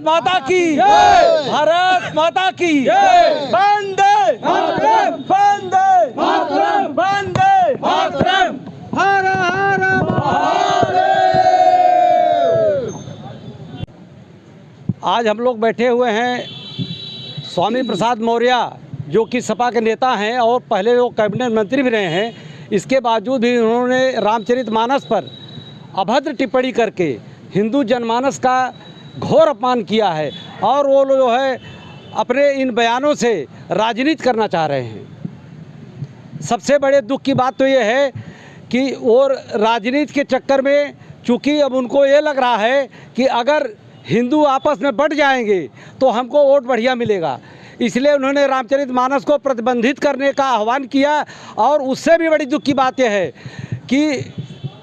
माता की भारत माता की वंदे मातरम, वंदे मातरम, वंदे मातरम, हर हर महादेव। आज हम लोग बैठे हुए हैं स्वामी प्रसाद मौर्य, जो कि सपा के नेता हैं और पहले वो कैबिनेट मंत्री भी रहे हैं। इसके बावजूद भी उन्होंने रामचरितमानस पर अभद्र टिप्पणी करके हिंदू जनमानस का घोर अपमान किया है और वो जो है अपने इन बयानों से राजनीति करना चाह रहे हैं। सबसे बड़े दुख की बात तो ये है कि वो राजनीति के चक्कर में, चूँकि अब उनको ये लग रहा है कि अगर हिंदू आपस में बट जाएंगे तो हमको वोट बढ़िया मिलेगा, इसलिए उन्होंने रामचरितमानस को प्रतिबंधित करने का आह्वान किया। और उससे भी बड़ी दुख की बात यह है कि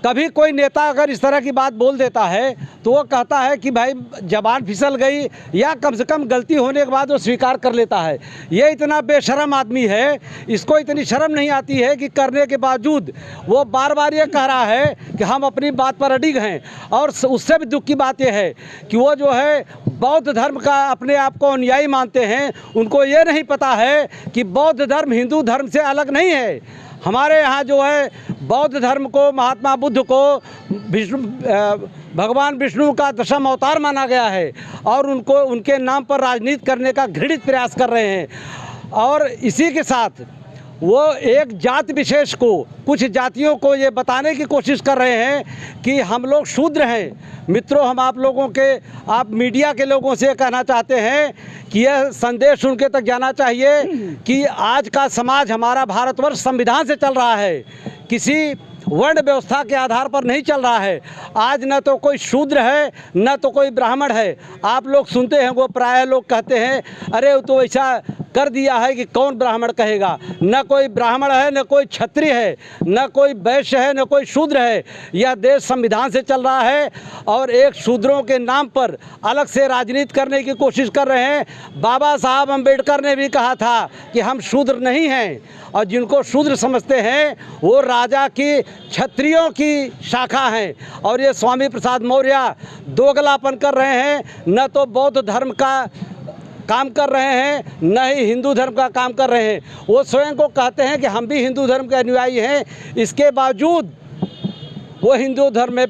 कभी कोई नेता अगर इस तरह की बात बोल देता है तो वो कहता है कि भाई जबान फिसल गई, या कम से कम गलती होने के बाद वो स्वीकार कर लेता है। ये इतना बेशर्म आदमी है, इसको इतनी शर्म नहीं आती है कि करने के बावजूद वो बार बार ये कह रहा है कि हम अपनी बात पर अडिग हैं। और उससे भी दुख की बात यह है कि वो जो है बौद्ध धर्म का अपने आप को अनुयायी मानते हैं। उनको ये नहीं पता है कि बौद्ध धर्म हिंदू धर्म से अलग नहीं है। हमारे यहाँ जो है बौद्ध धर्म को महात्मा बुद्ध को भगवान विष्णु का दशम अवतार माना गया है और उनको उनके नाम पर राजनीति करने का घृणित प्रयास कर रहे हैं। और इसी के साथ वो एक जाति विशेष को, कुछ जातियों को ये बताने की कोशिश कर रहे हैं कि हम लोग शूद्र हैं। मित्रों, हम आप लोगों के, आप मीडिया के लोगों से कहना चाहते हैं कि यह संदेश उनके तक जाना चाहिए कि आज का समाज, हमारा भारतवर्ष संविधान से चल रहा है, किसी वर्ण व्यवस्था के आधार पर नहीं चल रहा है। आज न तो कोई शूद्र है न तो कोई ब्राह्मण है। आप लोग सुनते हैं, वो प्रायः लोग कहते हैं अरे वो तो ऐसा कर दिया है कि कौन ब्राह्मण कहेगा। न कोई ब्राह्मण है, न कोई क्षत्रिय है, न कोई वैश्य है, न कोई शूद्र है। यह देश संविधान से चल रहा है और एक शूद्रों के नाम पर अलग से राजनीति करने की कोशिश कर रहे हैं। बाबा साहब अम्बेडकर ने भी कहा था कि हम शूद्र नहीं हैं, और जिनको शूद्र समझते हैं वो राजा की, क्षत्रियों की शाखा हैं। और ये स्वामी प्रसाद मौर्य दोगलापन कर रहे हैं, न तो बौद्ध धर्म का काम कर रहे हैं न ही हिंदू धर्म का काम कर रहे हैं। वो स्वयं को कहते हैं कि हम भी हिंदू धर्म के अनुयायी हैं, इसके बावजूद वो हिंदू धर्म में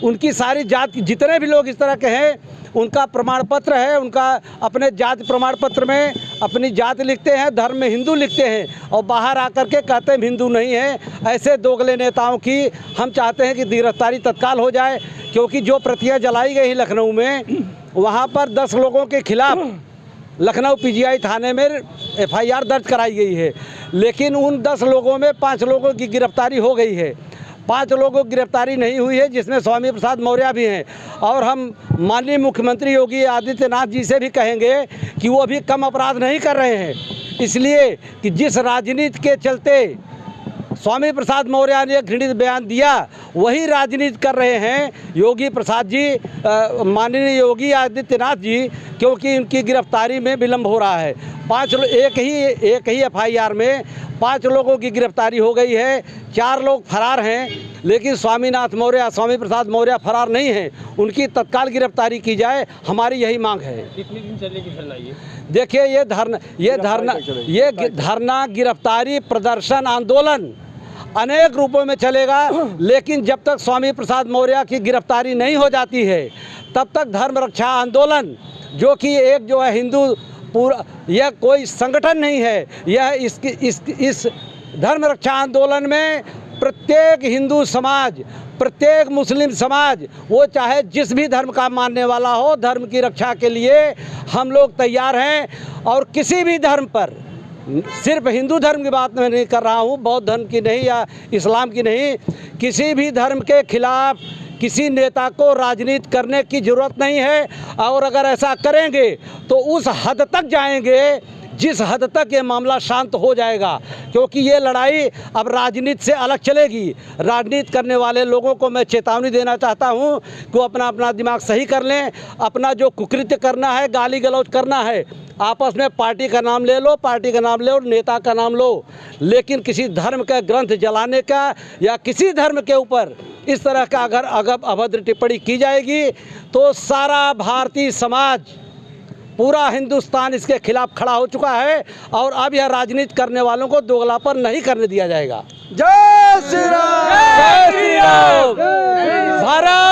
उनकी सारी जाति, जितने भी लोग इस तरह के हैं, उनका प्रमाण पत्र है, उनका अपने जाति प्रमाण पत्र में अपनी जाति लिखते हैं, धर्म में हिंदू लिखते हैं और बाहर आकर के कहते हैं हिंदू नहीं हैं। ऐसे दोगले नेताओं की हम चाहते हैं कि गिरफ्तारी तत्काल हो जाए, क्योंकि जो प्रतियां जलाई गई लखनऊ में, वहाँ पर 10 लोगों के खिलाफ लखनऊ पीजीआई थाने में एफआईआर दर्ज कराई गई है, लेकिन उन 10 लोगों में 5 लोगों की गिरफ्तारी हो गई है। 5 लोगों की गिरफ्तारी नहीं हुई है, जिसमें स्वामी प्रसाद मौर्य भी हैं। और हम माननीय मुख्यमंत्री योगी आदित्यनाथ जी से भी कहेंगे कि वो भी कम अपराध नहीं कर रहे हैं, इसलिए कि जिस राजनीति के चलते स्वामी प्रसाद मौर्य ने घृणित बयान दिया, वही राजनीति कर रहे हैं योगी प्रसाद जी, माननीय योगी आदित्यनाथ जी, क्योंकि इनकी गिरफ्तारी में विलम्ब हो रहा है। एक ही एफआईआर में 5 लोगों की गिरफ्तारी हो गई है, 4 लोग फरार हैं, लेकिन स्वामी प्रसाद मौर्य फरार नहीं हैं। उनकी तत्काल गिरफ्तारी की जाए, हमारी यही मांग है। कितने दिन चलेगी धरना? देखिए, ये धरना, गिरफ्तारी, प्रदर्शन, आंदोलन अनेक रूपों में चलेगा, लेकिन जब तक स्वामी प्रसाद मौर्य की गिरफ्तारी नहीं हो जाती है तब तक धर्म रक्षा आंदोलन, जो कि एक जो है हिंदू पूरा, यह कोई संगठन नहीं है, यह इस धर्म रक्षा आंदोलन में प्रत्येक हिंदू समाज, प्रत्येक मुस्लिम समाज, वो चाहे जिस भी धर्म का मानने वाला हो, धर्म की रक्षा के लिए हम लोग तैयार हैं। और किसी भी धर्म पर, सिर्फ हिंदू धर्म की बात मैं नहीं कर रहा हूँ, बौद्ध धर्म की नहीं या इस्लाम की नहीं, किसी भी धर्म के खिलाफ किसी नेता को राजनीति करने की ज़रूरत नहीं है। और अगर ऐसा करेंगे तो उस हद तक जाएंगे जिस हद तक ये मामला शांत हो जाएगा, क्योंकि ये लड़ाई अब राजनीति से अलग चलेगी। राजनीति करने वाले लोगों को मैं चेतावनी देना चाहता हूँ कि वो अपना दिमाग सही कर लें। अपना जो कुकृत्य करना है, गाली गलौज करना है, आपस में पार्टी का नाम ले लो, पार्टी का नाम ले लो, नेता का नाम लो, लेकिन किसी धर्म का ग्रंथ जलाने का या किसी धर्म के ऊपर इस तरह का अगर अभद्र टिप्पणी की जाएगी तो सारा भारतीय समाज, पूरा हिंदुस्तान इसके खिलाफ खड़ा हो चुका है और अब यह राजनीति करने वालों को दोगलापन नहीं करने दिया जाएगा। जय श्री राम। जय श्री राम। भारत